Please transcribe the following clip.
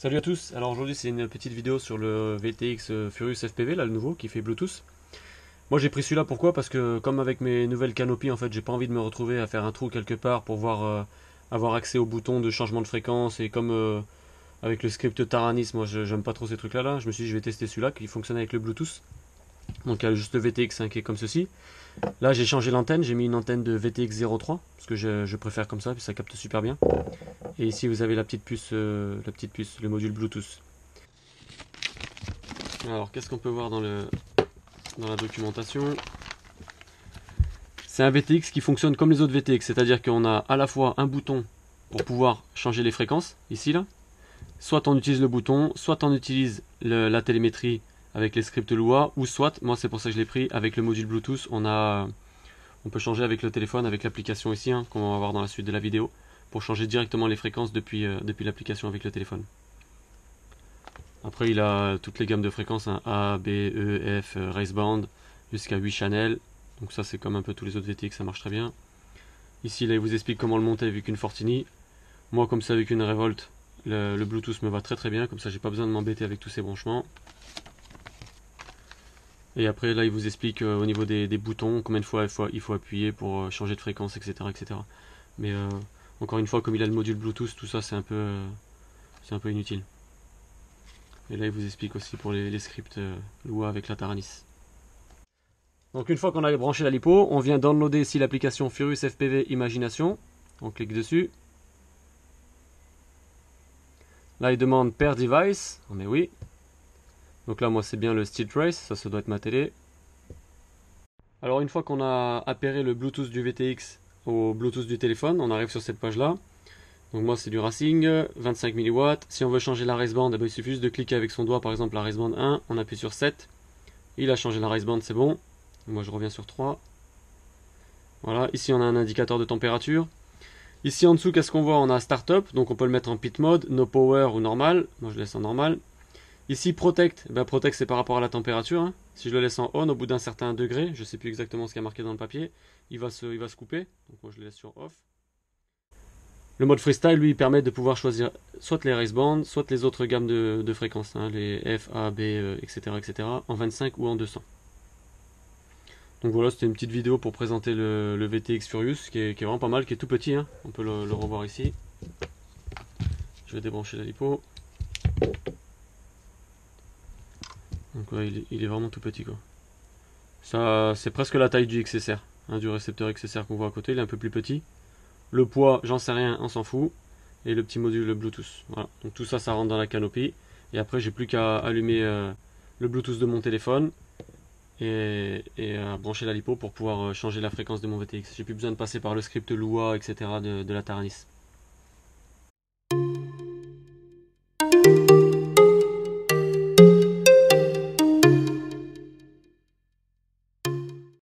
Salut à tous, alors aujourd'hui c'est une petite vidéo sur le VTX Furious FPV, là le nouveau qui fait Bluetooth. Moi j'ai pris celui-là pourquoi? Parce que comme avec mes nouvelles canopies en fait j'ai pas envie de me retrouver à faire un trou quelque part pour avoir accès au bouton de changement de fréquence et comme avec le script Taranis, moi j'aime pas trop ces trucs là. Je me suis dit je vais tester celui-là qui fonctionne avec le Bluetooth. Donc il y a juste le VTX qui est comme ceci. Là j'ai changé l'antenne, j'ai mis une antenne de VTX 03 parce que je préfère comme ça puis ça capte super bien. Et ici vous avez la petite puce, le module Bluetooth. Alors qu'est-ce qu'on peut voir dans la documentation? C'est un VTX qui fonctionne comme les autres VTX, c'est-à-dire qu'on a à la fois un bouton pour pouvoir changer les fréquences, ici là. Soit on utilise le bouton, soit on utilise la télémétrie avec les scripts Lua, ou soit, moi c'est pour ça que je l'ai pris, avec le module Bluetooth, on peut changer avec le téléphone, avec l'application ici, hein, qu'on va voir dans la suite de la vidéo, pour changer directement les fréquences depuis l'application avec le téléphone. Après il a toutes les gammes de fréquences, hein, A, B, E, F, race band, jusqu'à 8 channels. Donc ça c'est comme un peu tous les autres VTX, ça marche très bien. Ici là il vous explique comment le monter avec une Fortini. Moi comme ça avec une Revolt, le Bluetooth me va très très bien, comme ça j'ai pas besoin de m'embêter avec tous ces branchements. Et après là il vous explique au niveau des boutons, combien de fois il faut appuyer pour changer de fréquence, etc. etc. Mais encore une fois, comme il a le module Bluetooth, tout ça c'est un peu inutile. Et là il vous explique aussi pour les scripts Lua avec la Taranis. Donc une fois qu'on a branché la lipo, on vient downloader ici l'application Furious FPV Imagination. On clique dessus. Là il demande Pair Device, on met oui. Donc là moi c'est bien le Steel Trace, ça doit être ma télé. Alors une fois qu'on a appairé le Bluetooth du VTX au Bluetooth du téléphone, on arrive sur cette page là. Donc moi c'est du Racing, 25 mW. Si on veut changer la race band, il suffit juste de cliquer avec son doigt, par exemple la race band 1, on appuie sur 7. Il a changé la race band, c'est bon. Moi je reviens sur 3. Voilà, ici on a un indicateur de température. Ici en dessous, qu'est-ce qu'on voit? On a Startup, donc on peut le mettre en pit mode, No Power ou normal. Moi je laisse en normal. Ici Protect, Protect c'est par rapport à la température. Hein. Si je le laisse en on, au bout d'un certain degré, je ne sais plus exactement ce qu'il y a marqué dans le papier, il va se couper. Donc moi je le laisse sur off. Le mode freestyle, lui, permet de pouvoir choisir soit les race bands, soit les autres gammes de fréquences, hein, les F, A, B, etc., etc., en 25 ou en 200. Donc voilà, c'était une petite vidéo pour présenter le VTX Furious, qui est vraiment pas mal, qui est tout petit, hein. On peut le revoir ici. Je vais débrancher la lipo. Donc ouais, il est vraiment tout petit, quoi. Ça, c'est presque la taille du XSR, hein, du récepteur XSR qu'on voit à côté, il est un peu plus petit. Le poids, j'en sais rien, on s'en fout. Et le petit module Bluetooth. Voilà. Donc tout ça, ça rentre dans la canopie. Et après, j'ai plus qu'à allumer le Bluetooth de mon téléphone et à brancher la lipo pour pouvoir changer la fréquence de mon VTX. J'ai plus besoin de passer par le script Lua, etc. de la Taranis.